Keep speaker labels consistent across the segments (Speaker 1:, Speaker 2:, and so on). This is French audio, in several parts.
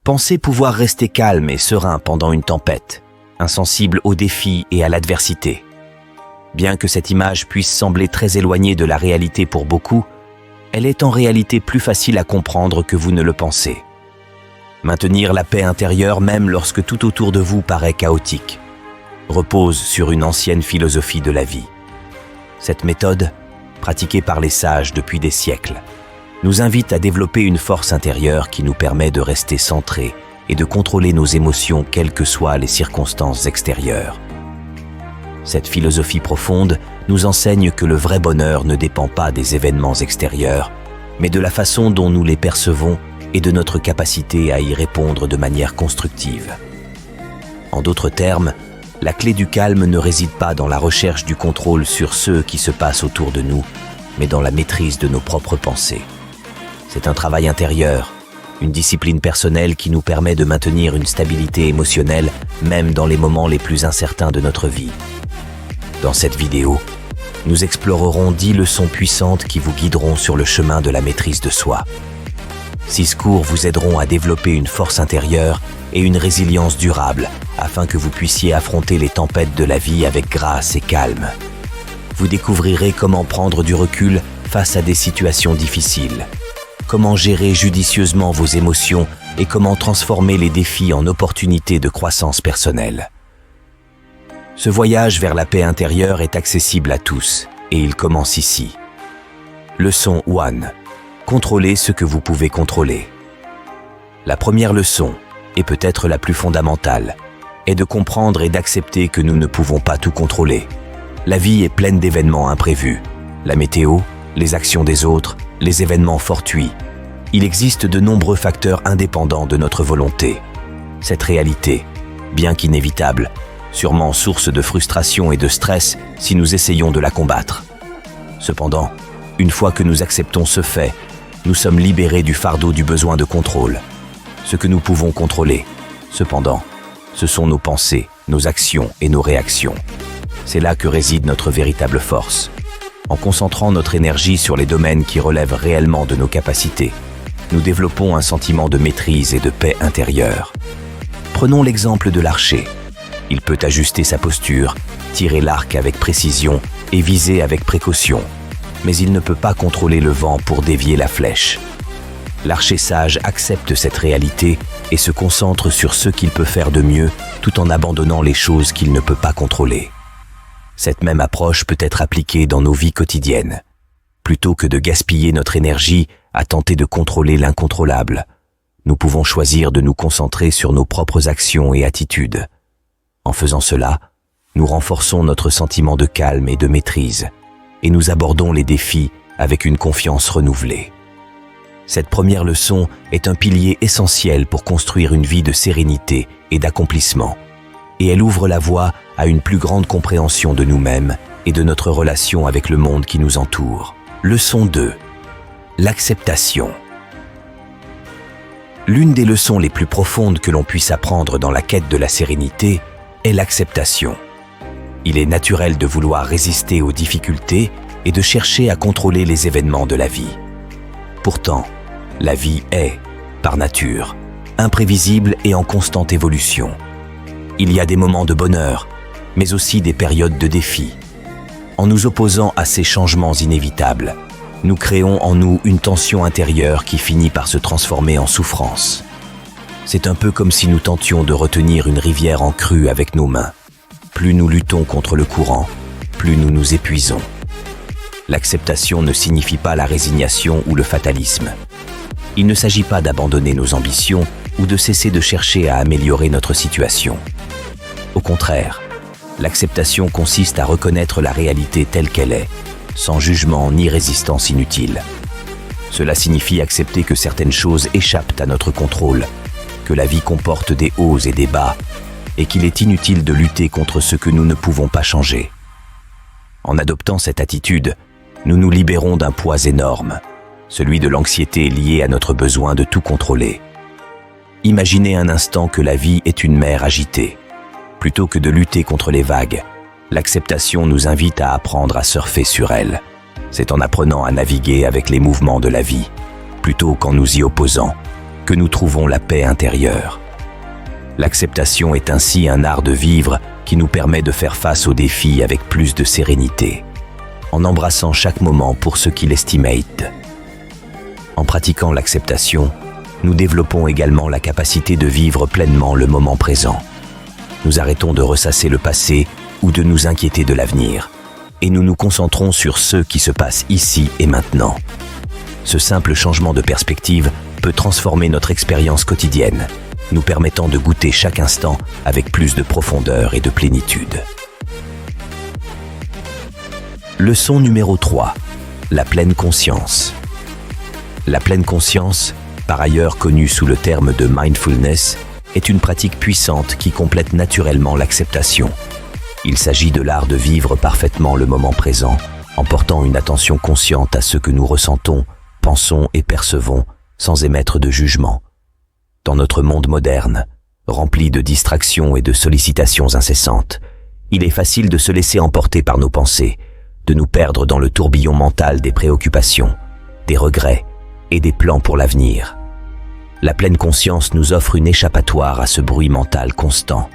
Speaker 1: Pensez pouvoir rester calme et serein pendant une tempête, insensible aux défis et à l'adversité. Bien que cette image puisse sembler très éloignée de la réalité pour beaucoup, elle est en réalité plus facile à comprendre que vous ne le pensez. Maintenir la paix intérieure même lorsque tout autour de vous paraît chaotique repose sur une ancienne philosophie de la vie. Cette méthode, pratiquée par les sages depuis des siècles, nous invite à développer une force intérieure qui nous permet de rester centrés et de contrôler nos émotions quelles que soient les circonstances extérieures. Cette philosophie profonde nous enseigne que le vrai bonheur ne dépend pas des événements extérieurs, mais de la façon dont nous les percevons et de notre capacité à y répondre de manière constructive. En d'autres termes, la clé du calme ne réside pas dans la recherche du contrôle sur ce qui se passe autour de nous, mais dans la maîtrise de nos propres pensées. C'est un travail intérieur, une discipline personnelle qui nous permet de maintenir une stabilité émotionnelle même dans les moments les plus incertains de notre vie. Dans cette vidéo, nous explorerons 10 leçons puissantes qui vous guideront sur le chemin de la maîtrise de soi. 6 cours vous aideront à développer une force intérieure et une résilience durable afin que vous puissiez affronter les tempêtes de la vie avec grâce et calme. Vous découvrirez comment prendre du recul face à des situations difficiles, comment gérer judicieusement vos émotions et comment transformer les défis en opportunités de croissance personnelle. Ce voyage vers la paix intérieure est accessible à tous et il commence ici. Leçon 1. Contrôlez ce que vous pouvez contrôler. La première leçon, et peut-être la plus fondamentale, est de comprendre et d'accepter que nous ne pouvons pas tout contrôler. La vie est pleine d'événements imprévus. La météo, les actions des autres, les événements fortuits. Il existe de nombreux facteurs indépendants de notre volonté. Cette réalité, bien qu'inévitable, sûrement source de frustration et de stress si nous essayons de la combattre. Cependant, une fois que nous acceptons ce fait, nous sommes libérés du fardeau du besoin de contrôle. Ce que nous pouvons contrôler, cependant, ce sont nos pensées, nos actions et nos réactions. C'est là que réside notre véritable force. En concentrant notre énergie sur les domaines qui relèvent réellement de nos capacités, nous développons un sentiment de maîtrise et de paix intérieure. Prenons l'exemple de l'archer. Il peut ajuster sa posture, tirer l'arc avec précision et viser avec précaution, mais il ne peut pas contrôler le vent pour dévier la flèche. L'archer sage accepte cette réalité et se concentre sur ce qu'il peut faire de mieux tout en abandonnant les choses qu'il ne peut pas contrôler. Cette même approche peut être appliquée dans nos vies quotidiennes. Plutôt que de gaspiller notre énergie à tenter de contrôler l'incontrôlable, nous pouvons choisir de nous concentrer sur nos propres actions et attitudes. En faisant cela, nous renforçons notre sentiment de calme et de maîtrise, et nous abordons les défis avec une confiance renouvelée. Cette première leçon est un pilier essentiel pour construire une vie de sérénité et d'accomplissement, et elle ouvre la voie à une plus grande compréhension de nous-mêmes et de notre relation avec le monde qui nous entoure. Leçon 2. L'acceptation. L'une des leçons les plus profondes que l'on puisse apprendre dans la quête de la sérénité est l'acceptation. Il est naturel de vouloir résister aux difficultés et de chercher à contrôler les événements de la vie. Pourtant, la vie est, par nature, imprévisible et en constante évolution. Il y a des moments de bonheur, mais aussi des périodes de défi. En nous opposant à ces changements inévitables, nous créons en nous une tension intérieure qui finit par se transformer en souffrance. C'est un peu comme si nous tentions de retenir une rivière en crue avec nos mains. Plus nous luttons contre le courant, plus nous nous épuisons. L'acceptation ne signifie pas la résignation ou le fatalisme. Il ne s'agit pas d'abandonner nos ambitions ou de cesser de chercher à améliorer notre situation. Au contraire, l'acceptation consiste à reconnaître la réalité telle qu'elle est, sans jugement ni résistance inutile. Cela signifie accepter que certaines choses échappent à notre contrôle, que la vie comporte des hauts et des bas, et qu'il est inutile de lutter contre ce que nous ne pouvons pas changer. En adoptant cette attitude, nous nous libérons d'un poids énorme, celui de l'anxiété liée à notre besoin de tout contrôler. Imaginez un instant que la vie est une mer agitée. Plutôt que de lutter contre les vagues, l'acceptation nous invite à apprendre à surfer sur elle. C'est en apprenant à naviguer avec les mouvements de la vie, plutôt qu'en nous y opposant, que nous trouvons la paix intérieure. L'acceptation est ainsi un art de vivre qui nous permet de faire face aux défis avec plus de sérénité, en embrassant chaque moment pour ce qu'il estimate. En pratiquant l'acceptation, nous développons également la capacité de vivre pleinement le moment présent. Nous arrêtons de ressasser le passé ou de nous inquiéter de l'avenir, et nous nous concentrons sur ce qui se passe ici et maintenant. Ce simple changement de perspective peut transformer notre expérience quotidienne, nous permettant de goûter chaque instant avec plus de profondeur et de plénitude. Leçon numéro 3. La pleine conscience. La pleine conscience, par ailleurs connue sous le terme de mindfulness, est une pratique puissante qui complète naturellement l'acceptation. Il s'agit de l'art de vivre parfaitement le moment présent, en portant une attention consciente à ce que nous ressentons, pensons et percevons, sans émettre de jugement. Dans notre monde moderne, rempli de distractions et de sollicitations incessantes, il est facile de se laisser emporter par nos pensées, de nous perdre dans le tourbillon mental des préoccupations, des regrets et des plans pour l'avenir. La pleine conscience nous offre une échappatoire à ce bruit mental constant.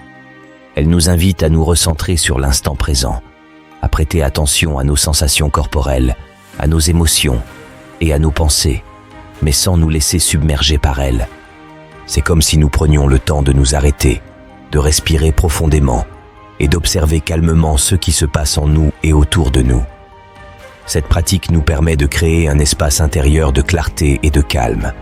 Speaker 1: Elle nous invite à nous recentrer sur l'instant présent, à prêter attention à nos sensations corporelles, à nos émotions et à nos pensées, mais sans nous laisser submerger par elles. C'est comme si nous prenions le temps de nous arrêter, de respirer profondément et d'observer calmement ce qui se passe en nous et autour de nous. Cette pratique nous permet de créer un espace intérieur de clarté et de calme,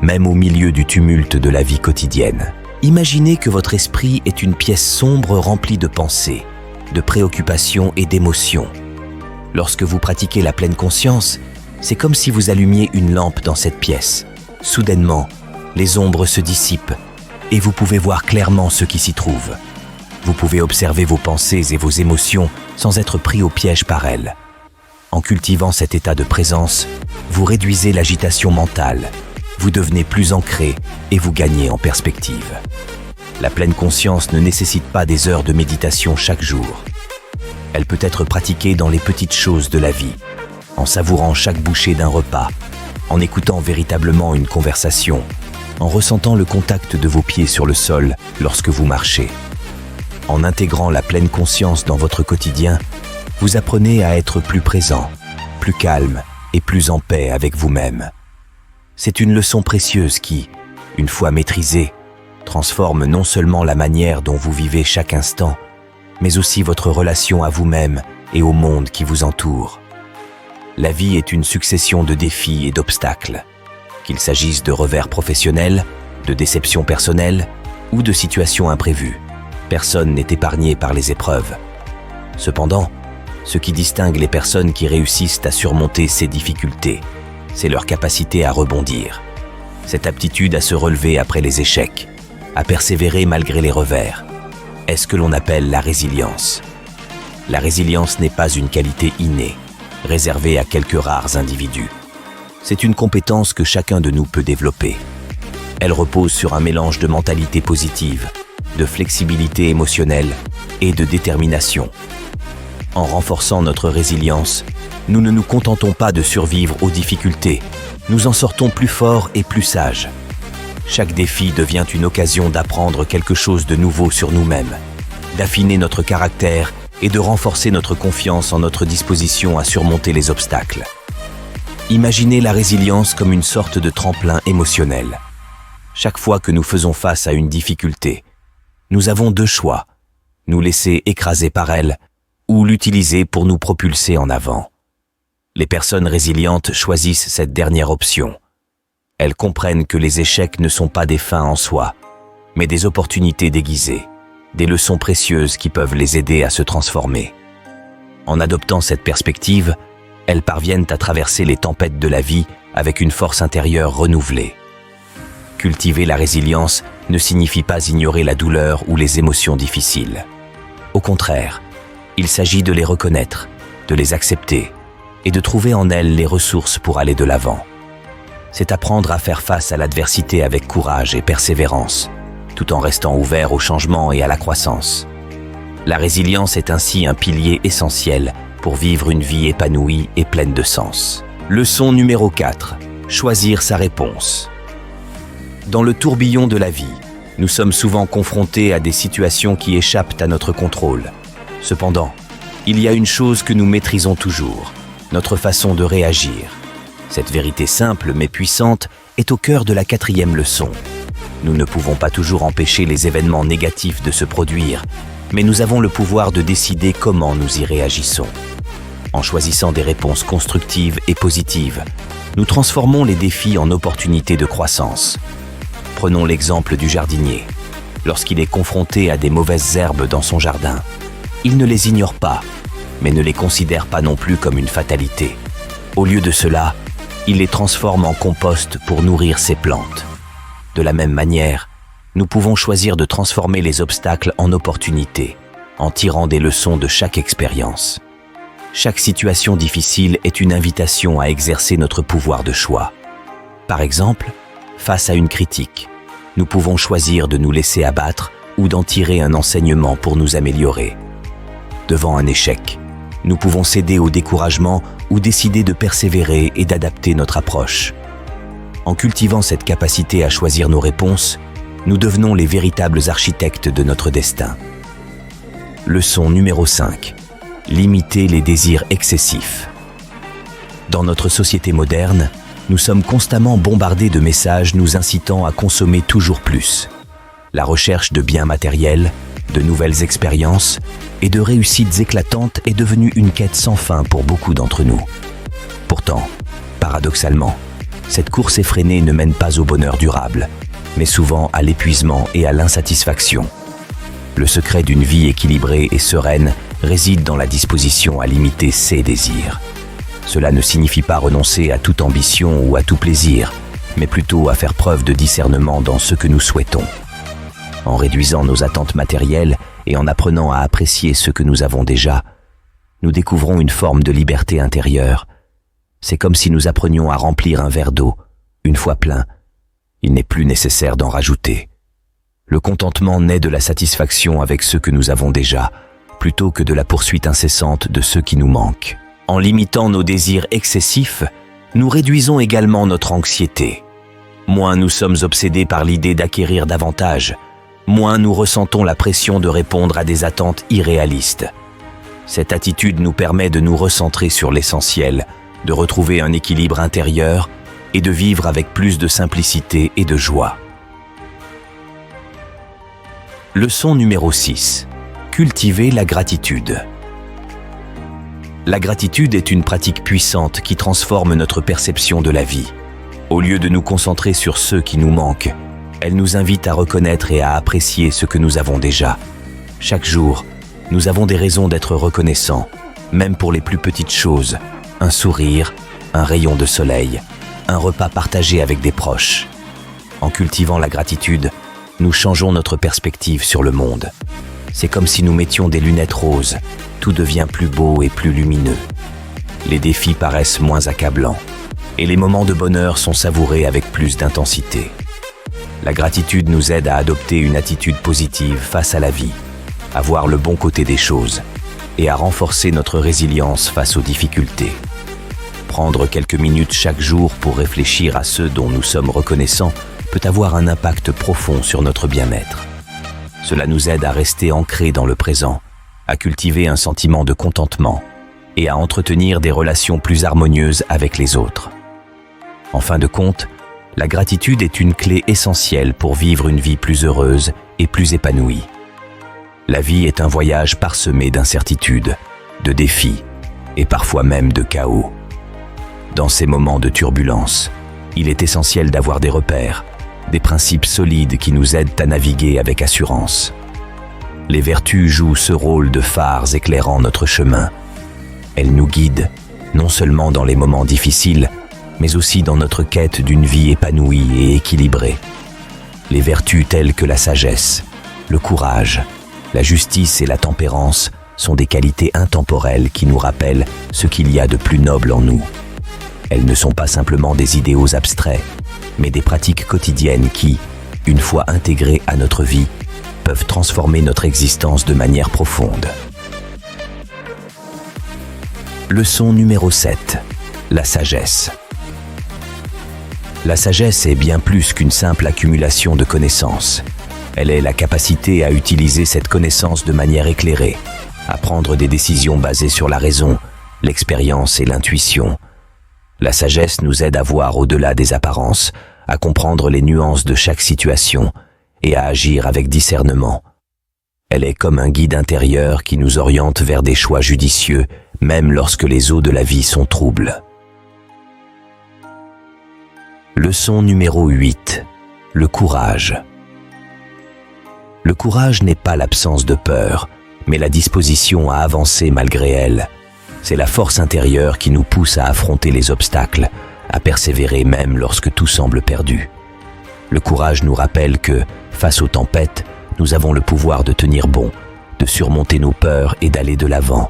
Speaker 1: même au milieu du tumulte de la vie quotidienne. Imaginez que votre esprit est une pièce sombre remplie de pensées, de préoccupations et d'émotions. Lorsque vous pratiquez la pleine conscience, c'est comme si vous allumiez une lampe dans cette pièce. Soudainement, les ombres se dissipent et vous pouvez voir clairement ce qui s'y trouve. Vous pouvez observer vos pensées et vos émotions sans être pris au piège par elles. En cultivant cet état de présence, vous réduisez l'agitation mentale, vous devenez plus ancré et vous gagnez en perspective. La pleine conscience ne nécessite pas des heures de méditation chaque jour. Elle peut être pratiquée dans les petites choses de la vie, en savourant chaque bouchée d'un repas, en écoutant véritablement une conversation, en ressentant le contact de vos pieds sur le sol lorsque vous marchez. En intégrant la pleine conscience dans votre quotidien, vous apprenez à être plus présent, plus calme et plus en paix avec vous-même. C'est une leçon précieuse qui, une fois maîtrisée, transforme non seulement la manière dont vous vivez chaque instant, mais aussi votre relation à vous-même et au monde qui vous entoure. La vie est une succession de défis et d'obstacles, qu'il s'agisse de revers professionnels, de déceptions personnelles ou de situations imprévues. Personne n'est épargné par les épreuves. Cependant, ce qui distingue les personnes qui réussissent à surmonter ces difficultés, c'est leur capacité à rebondir. Cette aptitude à se relever après les échecs, à persévérer malgré les revers, est ce que l'on appelle la résilience. La résilience n'est pas une qualité innée, réservée à quelques rares individus. C'est une compétence que chacun de nous peut développer. Elle repose sur un mélange de mentalité positive, de flexibilité émotionnelle et de détermination. En renforçant notre résilience, nous ne nous contentons pas de survivre aux difficultés, nous en sortons plus forts et plus sages. Chaque défi devient une occasion d'apprendre quelque chose de nouveau sur nous-mêmes, d'affiner notre caractère et de renforcer notre confiance en notre disposition à surmonter les obstacles. Imaginez la résilience comme une sorte de tremplin émotionnel. Chaque fois que nous faisons face à une difficulté, nous avons deux choix, nous laisser écraser par elle ou l'utiliser pour nous propulser en avant. Les personnes résilientes choisissent cette dernière option. Elles comprennent que les échecs ne sont pas des fins en soi, mais des opportunités déguisées, des leçons précieuses qui peuvent les aider à se transformer. En adoptant cette perspective, elles parviennent à traverser les tempêtes de la vie avec une force intérieure renouvelée. Cultiver la résilience ne signifie pas ignorer la douleur ou les émotions difficiles. Au contraire, il s'agit de les reconnaître, de les accepter et de trouver en elles les ressources pour aller de l'avant. C'est apprendre à faire face à l'adversité avec courage et persévérance, tout en restant ouvert au changement et à la croissance. La résilience est ainsi un pilier essentiel pour vivre une vie épanouie et pleine de sens. Leçon numéro 4. Choisir sa réponse. Dans le tourbillon de la vie, nous sommes souvent confrontés à des situations qui échappent à notre contrôle. Cependant, il y a une chose que nous maîtrisons toujours, notre façon de réagir. Cette vérité simple mais puissante est au cœur de la 4e leçon. Nous ne pouvons pas toujours empêcher les événements négatifs de se produire, mais nous avons le pouvoir de décider comment nous y réagissons. En choisissant des réponses constructives et positives, nous transformons les défis en opportunités de croissance. Prenons l'exemple du jardinier. Lorsqu'il est confronté à des mauvaises herbes dans son jardin, il ne les ignore pas, mais ne les considère pas non plus comme une fatalité. Au lieu de cela, il les transforme en compost pour nourrir ses plantes. De la même manière, nous pouvons choisir de transformer les obstacles en opportunités, en tirant des leçons de chaque expérience. Chaque situation difficile est une invitation à exercer notre pouvoir de choix. Par exemple, face à une critique, nous pouvons choisir de nous laisser abattre ou d'en tirer un enseignement pour nous améliorer. Devant un échec, nous pouvons céder au découragement ou décider de persévérer et d'adapter notre approche. En cultivant cette capacité à choisir nos réponses, nous devenons les véritables architectes de notre destin. Leçon numéro 5. Limiter les désirs excessifs. Dans notre société moderne, nous sommes constamment bombardés de messages nous incitant à consommer toujours plus. La recherche de biens matériels, de nouvelles expériences et de réussites éclatantes est devenue une quête sans fin pour beaucoup d'entre nous. Pourtant, paradoxalement, cette course effrénée ne mène pas au bonheur durable, mais souvent à l'épuisement et à l'insatisfaction. Le secret d'une vie équilibrée et sereine réside dans la disposition à limiter ses désirs. Cela ne signifie pas renoncer à toute ambition ou à tout plaisir, mais plutôt à faire preuve de discernement dans ce que nous souhaitons. En réduisant nos attentes matérielles et en apprenant à apprécier ce que nous avons déjà, nous découvrons une forme de liberté intérieure. C'est comme si nous apprenions à remplir un verre d'eau. Une fois plein, il n'est plus nécessaire d'en rajouter. Le contentement naît de la satisfaction avec ce que nous avons déjà, plutôt que de la poursuite incessante de ce qui nous manque. En limitant nos désirs excessifs, nous réduisons également notre anxiété. Moins nous sommes obsédés par l'idée d'acquérir davantage, moins nous ressentons la pression de répondre à des attentes irréalistes. Cette attitude nous permet de nous recentrer sur l'essentiel, de retrouver un équilibre intérieur et de vivre avec plus de simplicité et de joie. Leçon numéro 6. Cultiver la gratitude. La gratitude est une pratique puissante qui transforme notre perception de la vie. Au lieu de nous concentrer sur ceux qui nous manquent, elle nous invite à reconnaître et à apprécier ce que nous avons déjà. Chaque jour, nous avons des raisons d'être reconnaissants, même pour les plus petites choses. Un sourire, un rayon de soleil, un repas partagé avec des proches. En cultivant la gratitude, nous changeons notre perspective sur le monde. C'est comme si nous mettions des lunettes roses, tout devient plus beau et plus lumineux. Les défis paraissent moins accablants, et les moments de bonheur sont savourés avec plus d'intensité. La gratitude nous aide à adopter une attitude positive face à la vie, à voir le bon côté des choses, et à renforcer notre résilience face aux difficultés. Prendre quelques minutes chaque jour pour réfléchir à ceux dont nous sommes reconnaissants peut avoir un impact profond sur notre bien-être. Cela nous aide à rester ancrés dans le présent, à cultiver un sentiment de contentement et à entretenir des relations plus harmonieuses avec les autres. En fin de compte, la gratitude est une clé essentielle pour vivre une vie plus heureuse et plus épanouie. La vie est un voyage parsemé d'incertitudes, de défis et parfois même de chaos. Dans ces moments de turbulence, il est essentiel d'avoir des repères, des principes solides qui nous aident à naviguer avec assurance. Les vertus jouent ce rôle de phares éclairant notre chemin. Elles nous guident, non seulement dans les moments difficiles, mais aussi dans notre quête d'une vie épanouie et équilibrée. Les vertus telles que la sagesse, le courage, la justice et la tempérance sont des qualités intemporelles qui nous rappellent ce qu'il y a de plus noble en nous. Elles ne sont pas simplement des idéaux abstraits, mais des pratiques quotidiennes qui, une fois intégrées à notre vie, peuvent transformer notre existence de manière profonde. Leçon numéro 7. La sagesse. La sagesse est bien plus qu'une simple accumulation de connaissances. Elle est la capacité à utiliser cette connaissance de manière éclairée, à prendre des décisions basées sur la raison, l'expérience et l'intuition. La sagesse nous aide à voir au-delà des apparences, à comprendre les nuances de chaque situation et à agir avec discernement. Elle est comme un guide intérieur qui nous oriente vers des choix judicieux, même lorsque les eaux de la vie sont troubles. Leçon numéro 8. Le courage. Le courage n'est pas l'absence de peur, mais la disposition à avancer malgré elle. C'est la force intérieure qui nous pousse à affronter les obstacles, à persévérer même lorsque tout semble perdu. Le courage nous rappelle que, face aux tempêtes, nous avons le pouvoir de tenir bon, de surmonter nos peurs et d'aller de l'avant.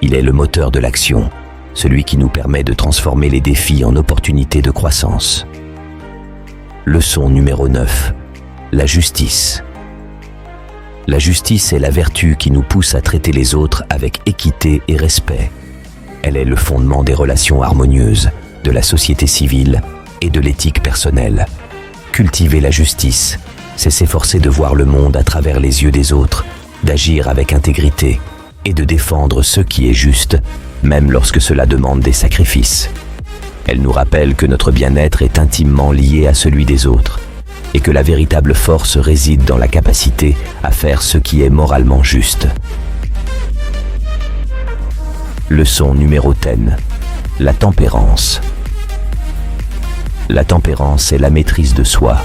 Speaker 1: Il est le moteur de l'action, celui qui nous permet de transformer les défis en opportunités de croissance. Leçon numéro 9. La justice. La justice est la vertu qui nous pousse à traiter les autres avec équité et respect. Elle est le fondement des relations harmonieuses, de la société civile et de l'éthique personnelle. Cultiver la justice, c'est s'efforcer de voir le monde à travers les yeux des autres, d'agir avec intégrité et de défendre ce qui est juste, même lorsque cela demande des sacrifices. Elle nous rappelle que notre bien-être est intimement lié à celui des autres et que la véritable force réside dans la capacité à faire ce qui est moralement juste. Leçon numéro 10. La tempérance. La tempérance est la maîtrise de soi,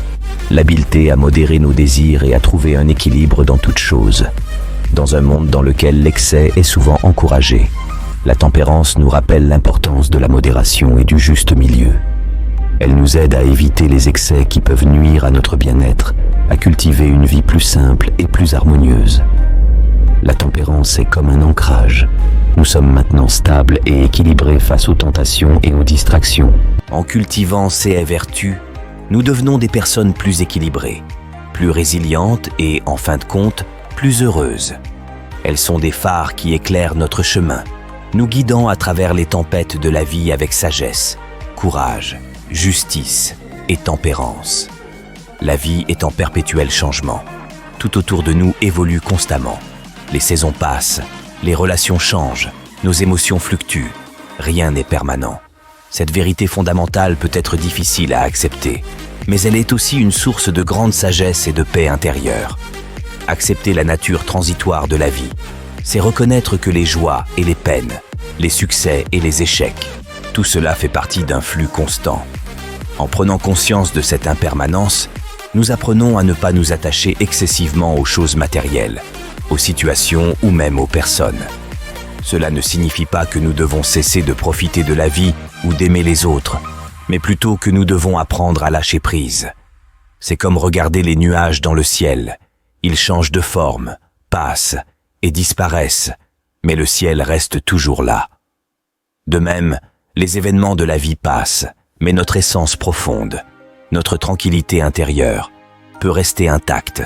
Speaker 1: l'habileté à modérer nos désirs et à trouver un équilibre dans toute chose. Dans un monde dans lequel l'excès est souvent encouragé, la tempérance nous rappelle l'importance de la modération et du juste milieu. Elle nous aide à éviter les excès qui peuvent nuire à notre bien-être, à cultiver une vie plus simple et plus harmonieuse. La tempérance est comme un ancrage. Nous sommes maintenant stables et équilibrés face aux tentations et aux distractions. En cultivant ces vertus, nous devenons des personnes plus équilibrées, plus résilientes et, en fin de compte, plus heureuses. Elles sont des phares qui éclairent notre chemin, nous guidant à travers les tempêtes de la vie avec sagesse, courage, justice et tempérance. La vie est en perpétuel changement. Tout autour de nous évolue constamment. Les saisons passent, les relations changent, nos émotions fluctuent. Rien n'est permanent. Cette vérité fondamentale peut être difficile à accepter, mais elle est aussi une source de grande sagesse et de paix intérieure. Accepter la nature transitoire de la vie, c'est reconnaître que les joies et les peines, les succès et les échecs, tout cela fait partie d'un flux constant. En prenant conscience de cette impermanence, nous apprenons à ne pas nous attacher excessivement aux choses matérielles, aux situations ou même aux personnes. Cela ne signifie pas que nous devons cesser de profiter de la vie ou d'aimer les autres, mais plutôt que nous devons apprendre à lâcher prise. C'est comme regarder les nuages dans le ciel. Ils changent de forme, passent et disparaissent, mais le ciel reste toujours là. De même, les événements de la vie passent, mais notre essence profonde, notre tranquillité intérieure, peut rester intacte.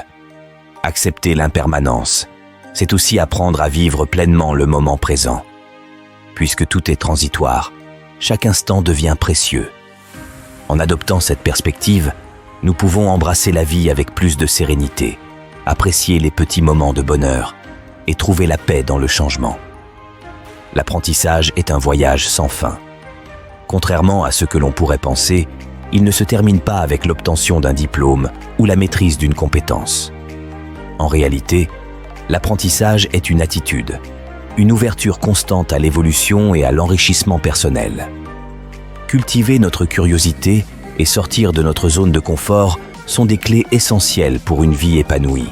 Speaker 1: Accepter l'impermanence, c'est aussi apprendre à vivre pleinement le moment présent. Puisque tout est transitoire, chaque instant devient précieux. En adoptant cette perspective, nous pouvons embrasser la vie avec plus de sérénité, apprécier les petits moments de bonheur et trouver la paix dans le changement. L'apprentissage est un voyage sans fin. Contrairement à ce que l'on pourrait penser, il ne se termine pas avec l'obtention d'un diplôme ou la maîtrise d'une compétence. En réalité, l'apprentissage est une attitude, une ouverture constante à l'évolution et à l'enrichissement personnel. Cultiver notre curiosité et sortir de notre zone de confort sont des clés essentielles pour une vie épanouie.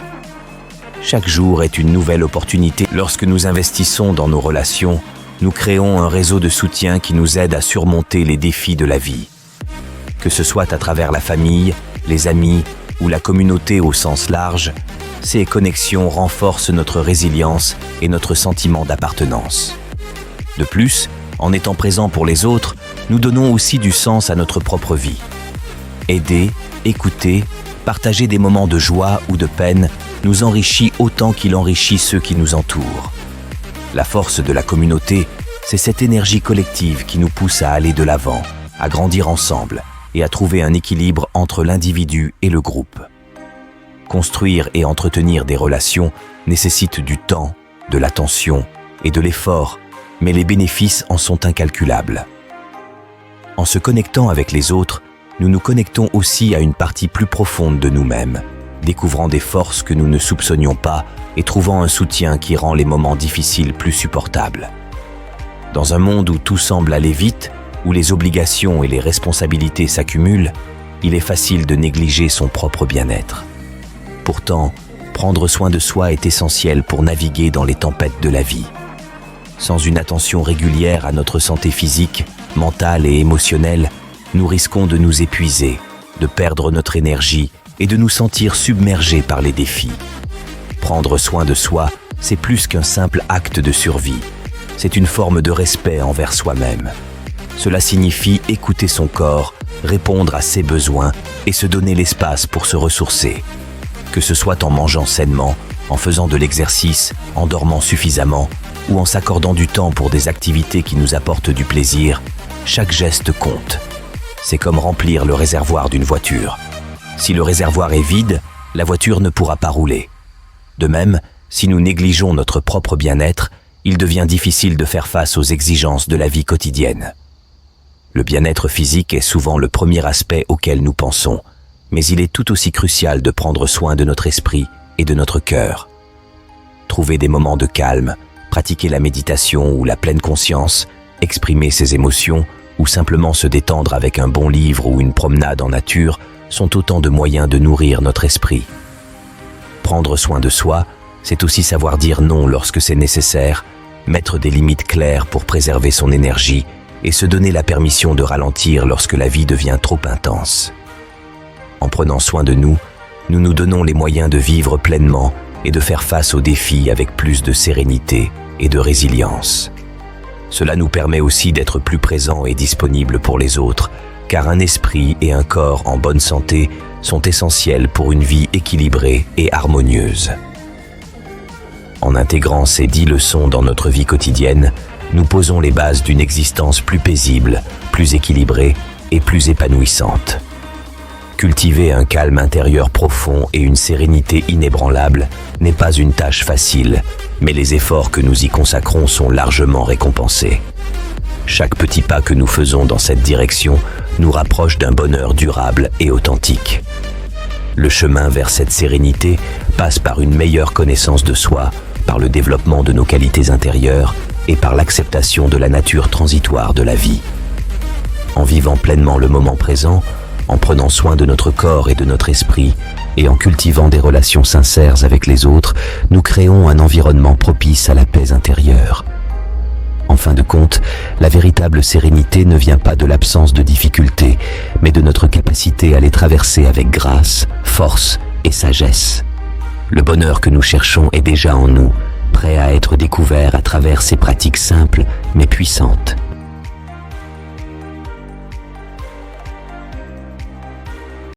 Speaker 1: Chaque jour est une nouvelle opportunité. Lorsque nous investissons dans nos relations, nous créons un réseau de soutien qui nous aide à surmonter les défis de la vie. Que ce soit à travers la famille, les amis ou la communauté au sens large, ces connexions renforcent notre résilience et notre sentiment d'appartenance. De plus, en étant présents pour les autres, nous donnons aussi du sens à notre propre vie. Aider, écouter, partager des moments de joie ou de peine nous enrichit autant qu'il enrichit ceux qui nous entourent. La force de la communauté, c'est cette énergie collective qui nous pousse à aller de l'avant, à grandir ensemble et à trouver un équilibre entre l'individu et le groupe. Construire et entretenir des relations nécessite du temps, de l'attention et de l'effort, mais les bénéfices en sont incalculables. En se connectant avec les autres, nous nous connectons aussi à une partie plus profonde de nous-mêmes, découvrant des forces que nous ne soupçonnions pas et trouvant un soutien qui rend les moments difficiles plus supportables. Dans un monde où tout semble aller vite, où les obligations et les responsabilités s'accumulent, il est facile de négliger son propre bien-être. Pourtant, prendre soin de soi est essentiel pour naviguer dans les tempêtes de la vie. Sans une attention régulière à notre santé physique, mentale et émotionnelle, nous risquons de nous épuiser, de perdre notre énergie et de nous sentir submergés par les défis. Prendre soin de soi, c'est plus qu'un simple acte de survie. C'est une forme de respect envers soi-même. Cela signifie écouter son corps, répondre à ses besoins et se donner l'espace pour se ressourcer. Que ce soit en mangeant sainement, en faisant de l'exercice, en dormant suffisamment ou en s'accordant du temps pour des activités qui nous apportent du plaisir, chaque geste compte. C'est comme remplir le réservoir d'une voiture. Si le réservoir est vide, la voiture ne pourra pas rouler. De même, si nous négligeons notre propre bien-être, il devient difficile de faire face aux exigences de la vie quotidienne. Le bien-être physique est souvent le premier aspect auquel nous pensons, mais il est tout aussi crucial de prendre soin de notre esprit et de notre cœur. Trouver des moments de calme, pratiquer la méditation ou la pleine conscience, exprimer ses émotions ou simplement se détendre avec un bon livre ou une promenade en nature sont autant de moyens de nourrir notre esprit. Prendre soin de soi, c'est aussi savoir dire non lorsque c'est nécessaire, mettre des limites claires pour préserver son énergie et se donner la permission de ralentir lorsque la vie devient trop intense. En prenant soin de nous, nous nous donnons les moyens de vivre pleinement et de faire face aux défis avec plus de sérénité et de résilience. Cela nous permet aussi d'être plus présents et disponibles pour les autres, car un esprit et un corps en bonne santé sont essentiels pour une vie équilibrée et harmonieuse. En intégrant ces 10 leçons dans notre vie quotidienne, nous posons les bases d'une existence plus paisible, plus équilibrée et plus épanouissante. Cultiver un calme intérieur profond et une sérénité inébranlable n'est pas une tâche facile, mais les efforts que nous y consacrons sont largement récompensés. Chaque petit pas que nous faisons dans cette direction nous rapproche d'un bonheur durable et authentique. Le chemin vers cette sérénité passe par une meilleure connaissance de soi, par le développement de nos qualités intérieures et par l'acceptation de la nature transitoire de la vie. En vivant pleinement le moment présent, en prenant soin de notre corps et de notre esprit, et en cultivant des relations sincères avec les autres, nous créons un environnement propice à la paix intérieure. En fin de compte, la véritable sérénité ne vient pas de l'absence de difficultés, mais de notre capacité à les traverser avec grâce, force et sagesse. Le bonheur que nous cherchons est déjà en nous, prêt à être découvert à travers ces pratiques simples mais puissantes.